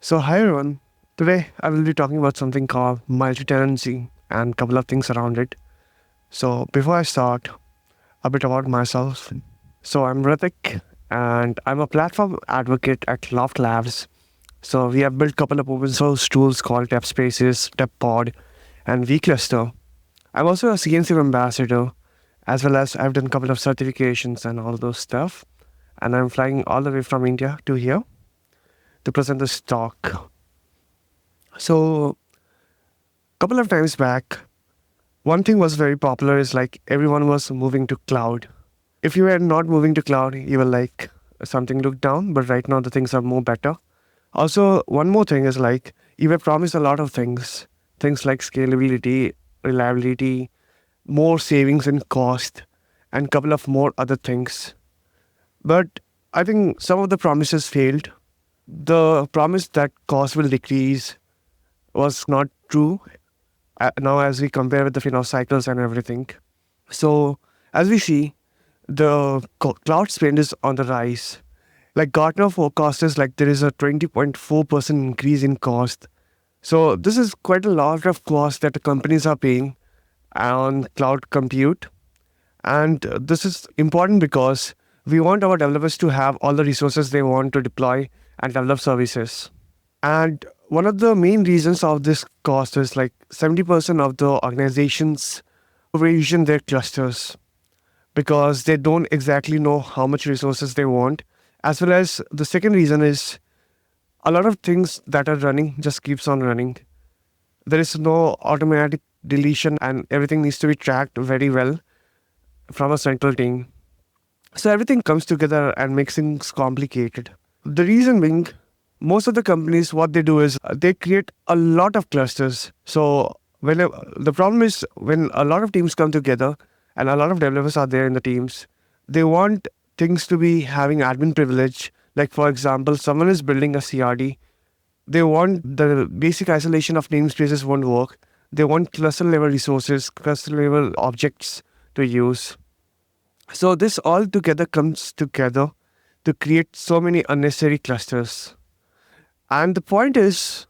So hi everyone. Today I will be talking about something called multi-tenancy and a couple of things around it. So before I start, a bit about myself. So I'm Hrittik and I'm a platform advocate at Loft Labs. So we have built a couple of open source tools called Tap Spaces, TapPod, and VCluster. I'm also a CNC ambassador, as well as I've done a couple of certifications and all those stuff. And I'm flying all the way from India to here to present this talk. So couple of times back, one thing was very popular is like everyone was moving to cloud. If you were not moving to cloud, you were like something looked down, but right now the things are more better. Also, one more thing is like you were promised a lot of things like scalability, reliability, more savings in cost, and couple of more other things. But I think some of the promises failed. The promise that cost will decrease was not true now as we compare with the cycles and everything. So as we see, the cloud spend is on the rise. Like Gartner forecast is like there is a 20.4% increase in cost. So this is quite a lot of cost that the companies are paying on cloud compute. And this is important because we want our developers to have all the resources they want to deploy and develop services. And one of the main reasons of this cost is like 70% of the organizations provision their clusters because they don't exactly know how much resources they want. As well as the second reason is a lot of things that are running just keeps on running. There is no automatic deletion and everything needs to be tracked very well from a central team. So everything comes together and makes things complicated. The reason being, most of the companies, what they do is they create a lot of clusters. So the problem is when a lot of teams come together and a lot of developers are there in the teams, they want things to be having admin privilege. Like for example, someone is building a CRD. They want the basic isolation of namespaces won't work. They want cluster level resources, cluster level objects to use. So this all together comes together to create so many unnecessary clusters. And the point is,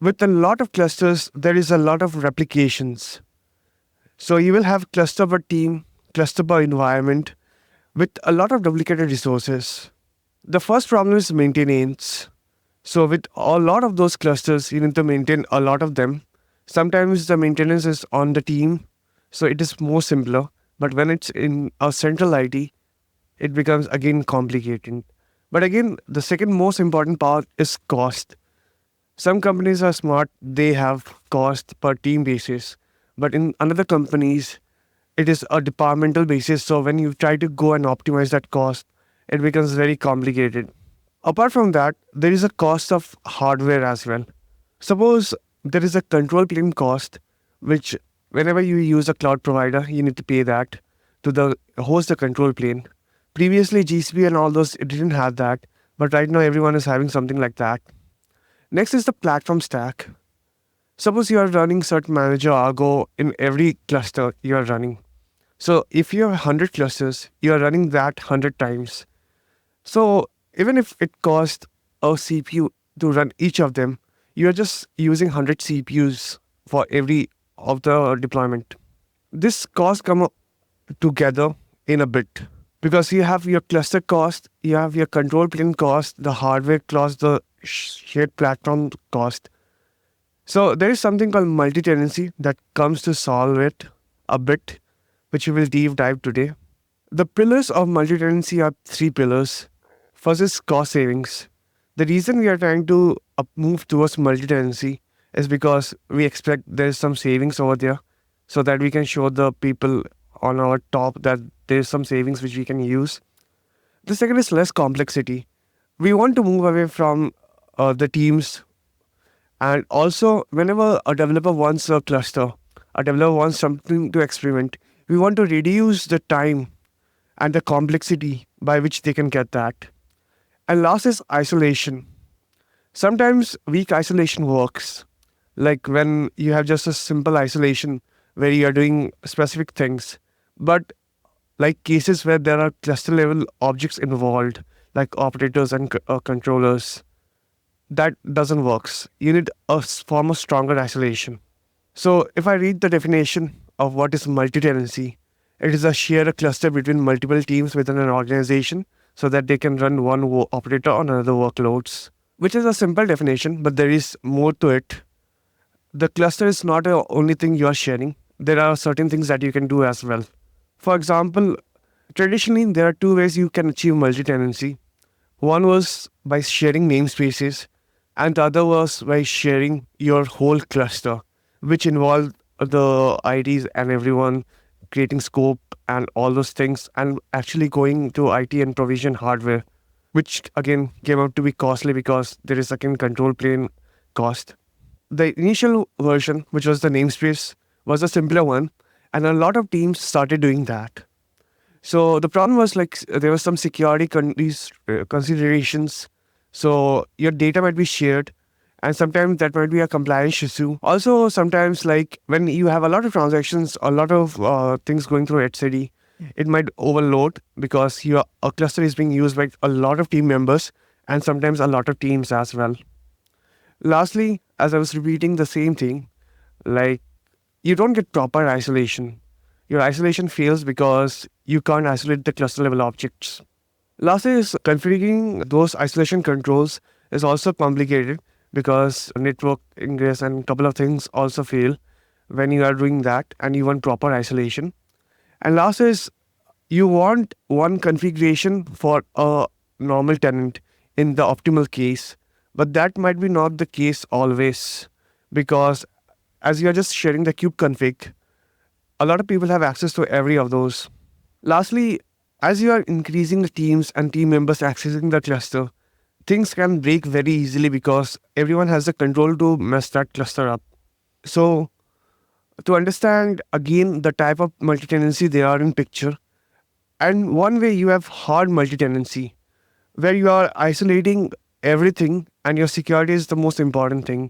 with a lot of clusters, there is a lot of replications. So you will have cluster per team, cluster per environment, with a lot of duplicated resources. The first problem is maintenance. So with a lot of those clusters, you need to maintain a lot of them. Sometimes the maintenance is on the team, so it is more simpler. But when it's in a central IT, it becomes again complicated. But again, the second most important part is cost. Some companies are smart, they have cost per team basis. But in another companies, it is a departmental basis. So when you try to go and optimize that cost, it becomes very complicated. Apart from that, there is a cost of hardware as well. Suppose there is a control plane cost, which whenever you use a cloud provider, you need to pay that to the host the control plane. Previously, GCP and all those, it didn't have that, but right now everyone is having something like that. Next is the platform stack. Suppose you are running Cert Manager Argo in every cluster you are running. So if you have 100 clusters, you are running that 100 times. So even if it costs a CPU to run each of them, you are just using 100 CPUs for every of the deployment. This cost come together in a bit because you have your cluster cost, you have your control plane cost, the hardware cost, the shared platform cost. So there is something called multi-tenancy that comes to solve it a bit, which we will deep dive today. The pillars of multi-tenancy are three pillars. First is cost savings. The reason we are trying to move towards multi-tenancy is because we expect there's some savings over there so that we can show the people on our top that there's some savings which we can use. The second is less complexity. We want to move away from the teams, and also whenever a developer wants a cluster, a developer wants something to experiment, we want to reduce the time and the complexity by which they can get that. And last is isolation. Sometimes weak isolation works, like when you have just a simple isolation where you are doing specific things. But like cases where there are cluster level objects involved, like operators and controllers, that doesn't work. You need a form of stronger isolation. So if I read the definition of what is multi-tenancy, it is a shared cluster between multiple teams within an organization so that they can run one operator on another workloads, which is a simple definition, but there is more to it. The cluster is not the only thing you are sharing. There are certain things that you can do as well. For example, traditionally, there are two ways you can achieve multi-tenancy. One was by sharing namespaces, and the other was by sharing your whole cluster, which involved the IDs and everyone creating scope and all those things, and actually going to IT and provision hardware, which again came out to be costly because there is again control plane cost. The initial version, which was the namespace, was a simpler one, and a lot of teams started doing that. So the problem was like there was some security considerations. So your data might be shared, and sometimes that might be a compliance issue. Also, sometimes like when you have a lot of transactions, a lot of things going through etcd, it might overload because your a cluster is being used by a lot of team members and sometimes a lot of teams as well. Lastly, as I was repeating the same thing, like you don't get proper isolation. Your isolation fails because you can't isolate the cluster level objects. Lastly, is configuring those isolation controls is also complicated because network ingress and a couple of things also fail when you are doing that and you want proper isolation. And last is you want one configuration for a normal tenant in the optimal case, but that might be not the case always because as you are just sharing the kube config, a lot of people have access to every of those. Lastly, as you are increasing the teams and team members accessing the cluster, things can break very easily because everyone has the control to mess that cluster up. So, to understand again the type of multi-tenancy they are in picture, and one way you have hard multi-tenancy, where you are isolating everything and your security is the most important thing.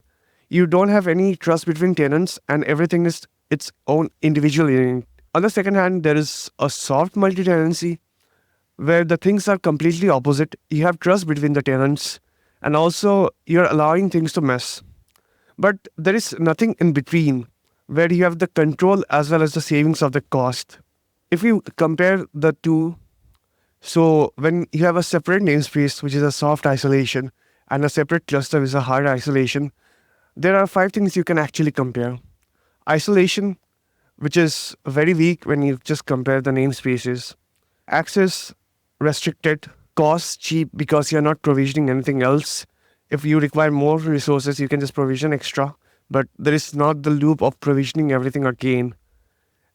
You don't have any trust between tenants and everything is its own individual unit. On the second hand, there is a soft multi-tenancy where the things are completely opposite. You have trust between the tenants and also you're allowing things to mess. But there is nothing in between where you have the control as well as the savings of the cost. If you compare the two, so when you have a separate namespace, which is a soft isolation, and a separate cluster, which is a hard isolation, there are 5 things you can actually compare. Isolation, which is very weak when you just compare the namespaces. Access, restricted. Cost, cheap because you're not provisioning anything else. If you require more resources, you can just provision extra, but there is not the loop of provisioning everything again.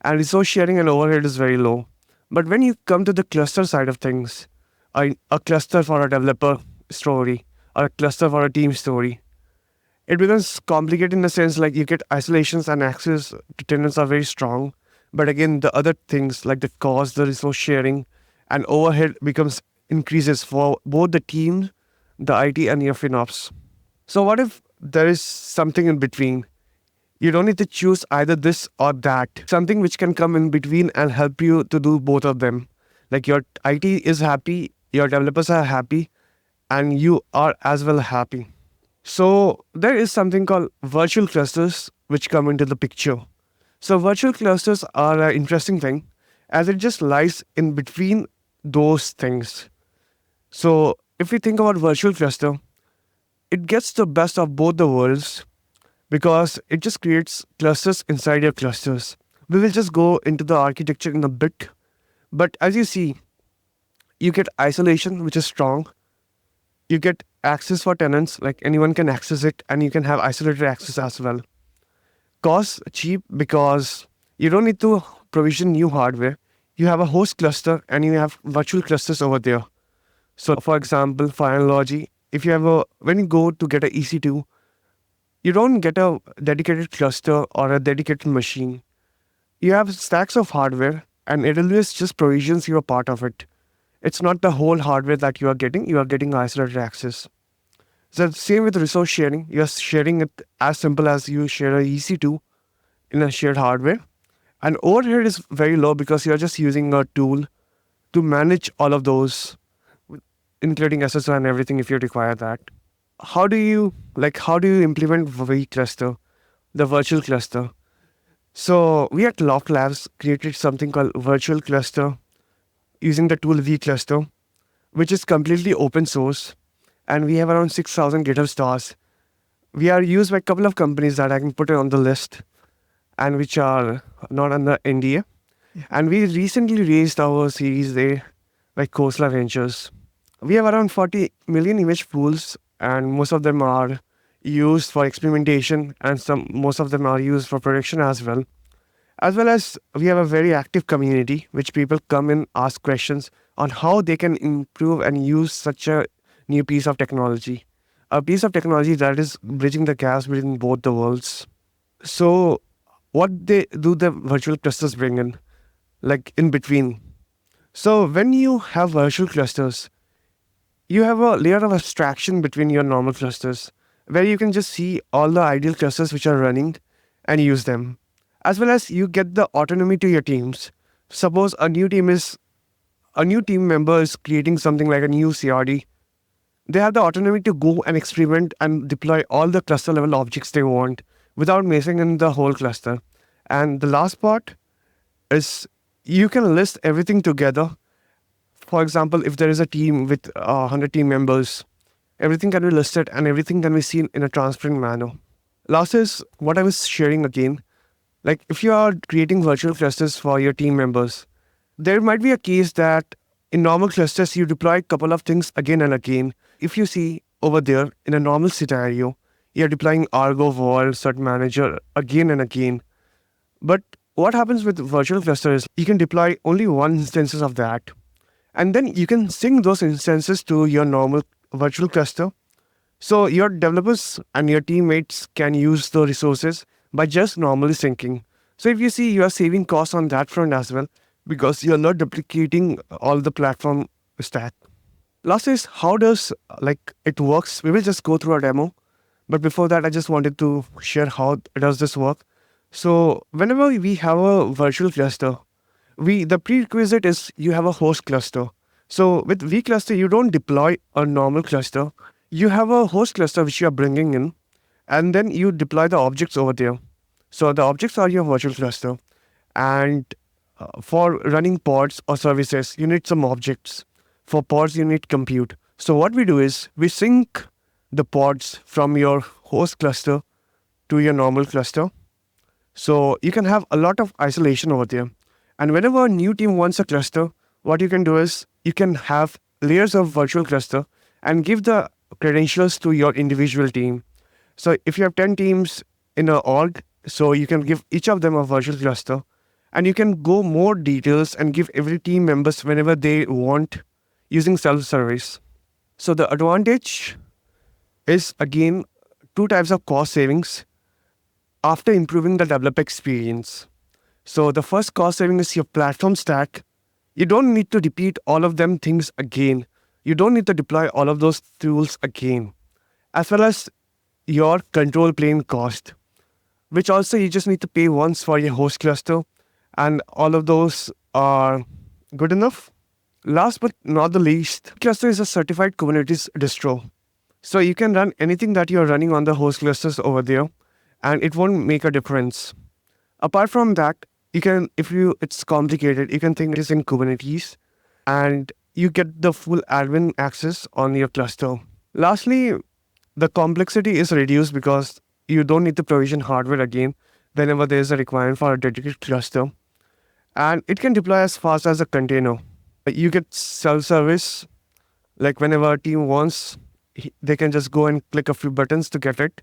And resource sharing and overhead is very low. But when you come to the cluster side of things, a cluster for a developer story or a cluster for a team story, it becomes complicated in the sense like you get isolations and access to tenants are very strong. But again, the other things like the cost, the resource sharing, and overhead becomes increases for both the team, the IT, and your FinOps. So what if there is something in between? You don't need to choose either this or that. Something which can come in between and help you to do both of them. Like your IT is happy, your developers are happy, and you are as well happy. So there is something called virtual clusters which come into the picture. So virtual clusters are an interesting thing as it just lies in between those things. So if we think about virtual cluster, it gets the best of both the worlds because it just creates clusters inside your clusters. We will just go into the architecture in a bit, but as you see, you get isolation, which is strong. You get access for tenants, like anyone can access it, and you can have isolated access as well. Cost cheap because you don't need to provision new hardware. You have a host cluster and you have virtual clusters over there. So, for example, for analogy, if you have when you go to get a EC2, you don't get a dedicated cluster or a dedicated machine. You have stacks of hardware, and AWS just provisions you a part of it. It's not the whole hardware that you are getting isolated access. So same with resource sharing. You're sharing it as simple as you share a EC2 in a shared hardware. And overhead is very low because you're just using a tool to manage all of those, including SSO and everything if you require that. how do you implement VCluster, the virtual cluster? So we at Loft Labs created something called virtual cluster using the tool VCluster, which is completely open source, and we have around 6,000 GitHub stars. We are used by a couple of companies that I can put it on the list and which are not under NDA. And we recently raised our Series A by Khosla Ventures. We have around 40 million image pools, and most of them are used for experimentation, and most of them are used for production as well. As well as we have a very active community, which people come and ask questions on how they can improve and use such a new piece of technology. A piece of technology that is bridging the gaps between both the worlds. So, what they do the virtual clusters bring in, like in between? So, when you have virtual clusters, you have a layer of abstraction between your normal clusters where you can just see all the ideal clusters which are running and use them. As well as you get the autonomy to your teams. Suppose a new team member is creating something like a new CRD. They have the autonomy to go and experiment and deploy all the cluster level objects they want without messing in the whole cluster. And the last part is you can list everything together. For example, if there is a team with 100 team members, everything can be listed and everything can be seen in a transparent manner. Last is what I was sharing again. Like if you are creating virtual clusters for your team members, there might be a case that in normal clusters you deploy a couple of things again and again. If you see over there in a normal scenario, you're deploying Argo, Vault, Cert Manager again and again. But what happens with virtual cluster is you can deploy only one instances of that. And then you can sync those instances to your normal virtual cluster. So your developers and your teammates can use the resources by just normally syncing. So if you see, you are saving costs on that front as well because you're not duplicating all the platform stack. Last is how does it works. We will just go through a demo. But before that, I just wanted to share how does this work. So whenever we have a virtual cluster, the prerequisite is you have a host cluster. So with VCluster, you don't deploy a normal cluster. You have a host cluster which you are bringing in, and then you deploy the objects over there. So the objects are your virtual cluster. And for running pods or services, you need some objects. For pods, you need compute. So what we do is we sync the pods from your host cluster to your normal cluster. So you can have a lot of isolation over there. And whenever a new team wants a cluster, what you can do is you can have layers of virtual cluster and give the credentials to your individual team. So if you have 10 teams in an org, so you can give each of them a virtual cluster and you can go more details and give every team members whenever they want using self-service. So the advantage is again two types of cost savings after improving the developer experience. So the first cost saving is your platform stack. You don't need to repeat all of them things again. You don't need to deploy all of those tools again. As well as your control plane cost, which also you just need to pay once for your host cluster, and all of those are good enough. Last but not the least, cluster is a certified Kubernetes distro. So you can run anything that you're running on the host clusters over there, and it won't make a difference. Apart from that, it's complicated, you can think it is in Kubernetes, and you get the full admin access on your cluster. Lastly, the complexity is reduced because you don't need to provision hardware again whenever there is a requirement for a dedicated cluster. And it can deploy as fast as a container. You get self-service, like whenever a team wants, they can just go and click a few buttons to get it.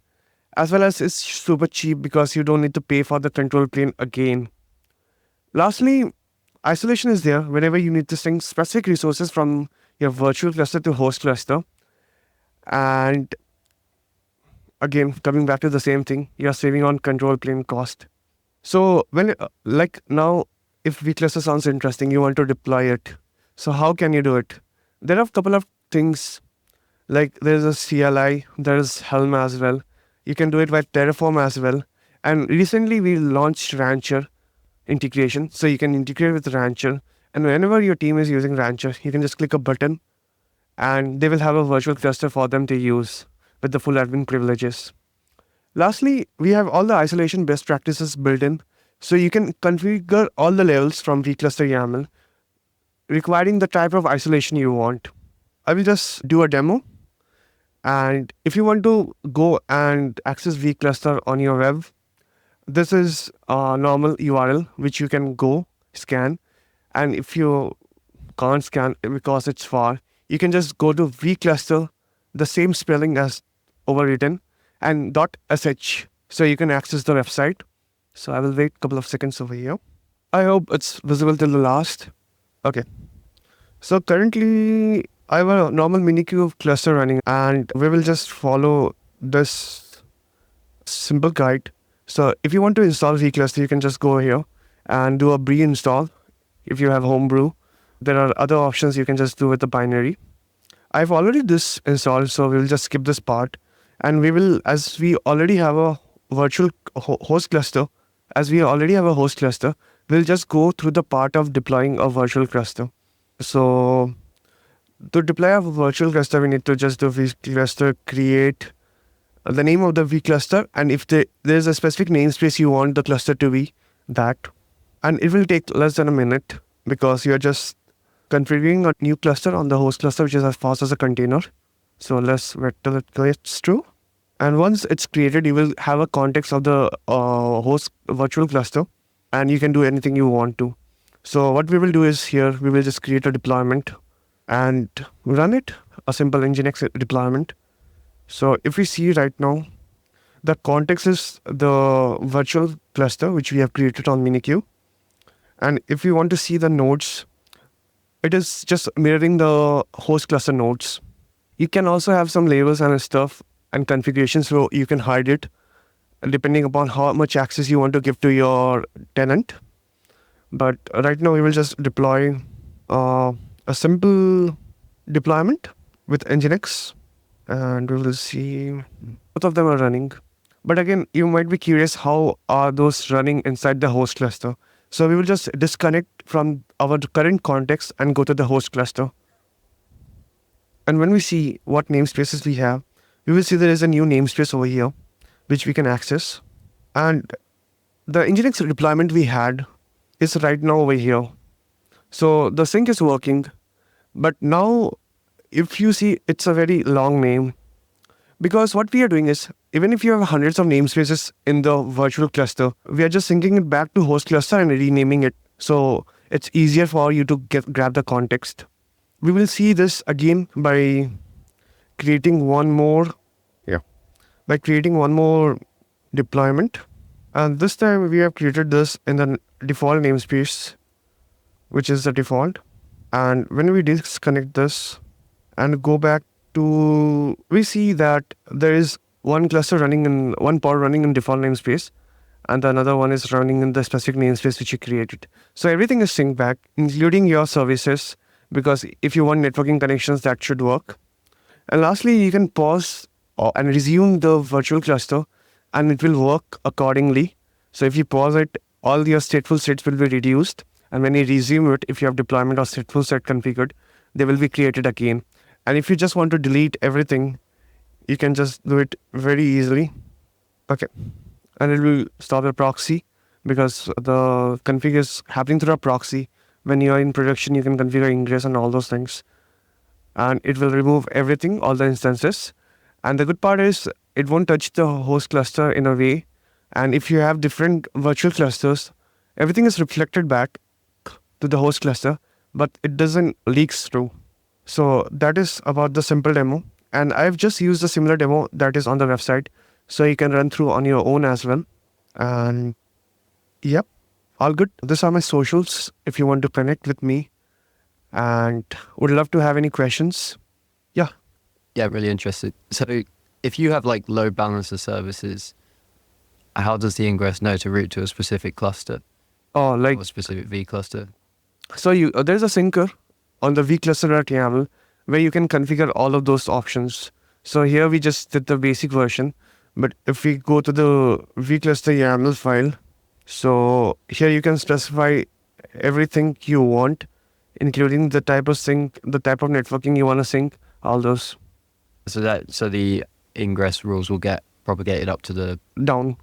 As well as it's super cheap because you don't need to pay for the control plane again. Lastly, isolation is there whenever you need to sync specific resources from your virtual cluster to host cluster. And again, coming back to the same thing, you're saving on control plane cost. So when now, if VCluster sounds interesting, you want to deploy it. So how can you do it? There are a couple of things, like there's a CLI, there's Helm as well. You can do it by Terraform as well. And recently we launched Rancher integration. So you can integrate with Rancher. And whenever your team is using Rancher, you can just click a button and they will have a virtual cluster for them to use. with the full admin privileges. Lastly, we have all the isolation best practices built in, so you can configure all the levels from VCluster YAML, requiring the type of isolation you want. I will just do a demo, and if you want to go and access VCluster on your web, this is a normal URL which you can go scan, and if you can't scan because it's far, you can just go to VCluster, the same spelling as overwritten, and .sh, so you can access the website. So I will wait a couple of seconds over here. I hope it's visible till the last. Okay. So currently I have a normal Minikube cluster running, and we will just follow this simple guide. So if you want to install VCluster, you can just go here and do a pre-install. If you have homebrew, there are other options you can just do with the binary. I've already this installed, so we'll just skip this part. And we will, as we already have a virtual host cluster, we'll just go through the part of deploying a virtual cluster. So to deploy a virtual cluster, we need to just do VCluster create the name of the VCluster, and if there's a specific namespace you want the cluster to be, that. And it will take less than a minute because you're just configuring a new cluster on the host cluster, which is as fast as a container. So let's wait till it gets through. And once it's created, you will have a context of the host virtual cluster, and you can do anything you want to. So what we will do is here, we will just create a deployment and run it, a simple Nginx deployment. So if we see right now, the context is the virtual cluster, which we have created on Minikube. And if you want to see the nodes, it is just mirroring the host cluster nodes. You can also have some labels and stuff and configurations, so you can hide it depending upon how much access you want to give to your tenant. But right now we will just deploy a simple deployment with Nginx, and we will see both of them are running. But again, you might be curious, how are those running inside the host cluster? So we will just disconnect from our current context and go to the host cluster. And when we see what namespaces we have, we will see there is a new namespace over here, which we can access. And the Nginx deployment we had is right now over here. So the sync is working, but now if you see, it's a very long name, because what we are doing is, even if you have hundreds of namespaces in the virtual cluster, we are just syncing it back to host cluster and renaming it. So it's easier for you to grab the context. We will see this again by creating one more deployment. And this time we have created this in the default namespace, which is the default. And when we disconnect this and go back to, we see that there is one cluster running in, one pod running in default namespace, and another one is running in the specific namespace which you created. So everything is synced back, including your services, because if you want networking connections, that should work. And lastly, you can pause and resume the virtual cluster, and it will work accordingly. So if you pause it, all your stateful states will be reduced. And when you resume it, if you have deployment or stateful set configured, they will be created again. And if you just want to delete everything, you can just do it very easily. Okay. And it will stop the proxy, because the config is happening through a proxy. When you are in production, you can configure ingress and all those things. And it will remove everything, all the instances. And the good part is, it won't touch the host cluster in a way. And if you have different virtual clusters, everything is reflected back to the host cluster, but it doesn't leaks through. So that is about the simple demo. And I've just used a similar demo that is on the website, so you can run through on your own as well. And yep, all good. These are my socials if you want to connect with me, and would love to have any questions. Yeah, really interested. So if you have like load balancer services, how does the ingress know to route to a specific cluster? Oh, like or a specific VCluster? So there's a syncer on the VCluster.yaml where you can configure all of those options. So here we just did the basic version, but if we go to the VCluster YAML file, so here you can specify everything you want, including the type of sync, the type of networking you want to sync, all those. So the ingress rules will get propagated up to the Down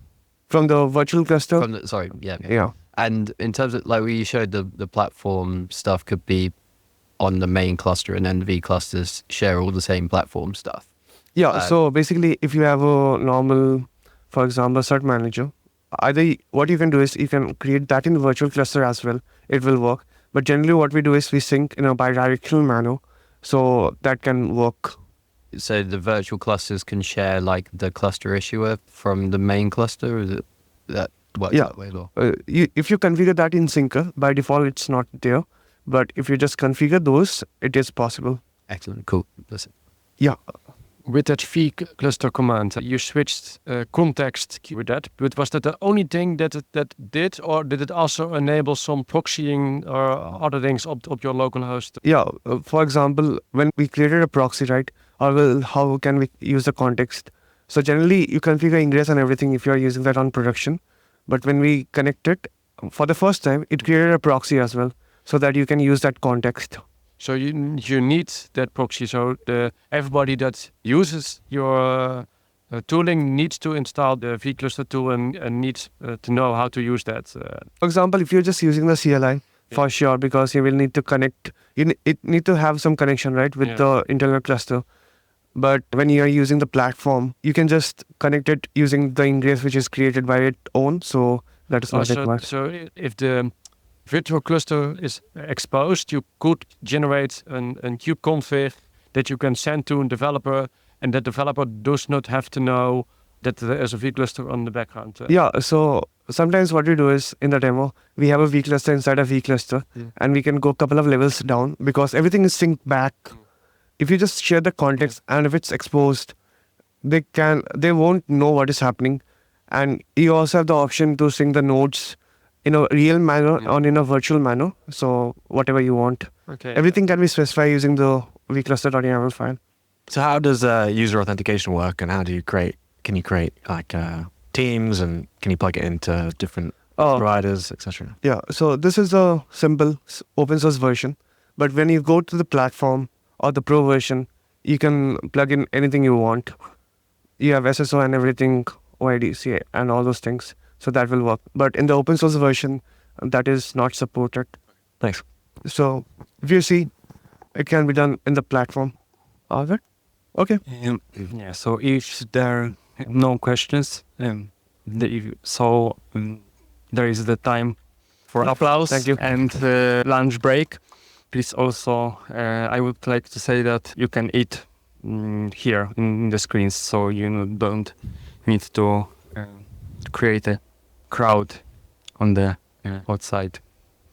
from the virtual cluster. from the sorry, yeah. Yeah. And in terms of like we showed the platform stuff could be on the main cluster, and then the V clusters share all the same platform stuff. Yeah. So basically, if you have a normal, for example, cert manager, either what you can do is you can create that in the virtual cluster as well. It will work. But generally, what we do is we sync in a bidirectional manner, so that can work. So the virtual clusters can share like the cluster issuer from the main cluster. Is it that works Yeah. that way as well? If you configure that in Syncer, by default it's not there. But if you just configure those, it is possible. Excellent, cool. Listen. Yeah. With that VCluster command, you switched context with that, but was that the only thing that that did, or did it also enable some proxying or other things up your local host? Yeah. For example, when we created a proxy, right? Or well, how can we use the context? So generally, you configure ingress and everything if you are using that on production. But when we connect it for the first time, it created a proxy as well, so that you can use that context. So you need that proxy. So everybody that uses your tooling needs to install the VCluster tool and needs to know how to use that. For example, if you're just using the CLI, for sure, because you will need to connect. It need to have some connection, right, with the internal cluster. But when you are using the platform, you can just connect it using the ingress which is created by its own. So that is not required. So if the virtual cluster is exposed, you could generate a kubeconfig that you can send to a developer, and that developer does not have to know that there is a VCluster on the background. Yeah, so sometimes what we do is in the demo, we have a VCluster inside a VCluster, and we can go a couple of levels down because everything is synced back. If you just share the context and if it's exposed, they won't know what is happening. And you also have the option to sync the nodes in a real manner or in a virtual manner. So whatever you want. Okay. Everything can be specified using the vcluster.yaml file. So how does user authentication work, and how do you create? Can you create like teams, and can you plug it into different providers, etc.? Yeah. So this is a simple open source version, but when you go to the platform or the pro version, you can plug in anything you want. You have SSO and everything, OIDC and all those things. So that will work. But in the open source version, that is not supported. Thanks. So if you see, it can be done in the platform. All right? Okay. Yeah, so if there are no questions, there is the time for applause. Thank you. And lunch break. Please also, I would like to say that you can eat here in the screens, so you don't need to create a crowd on the outside.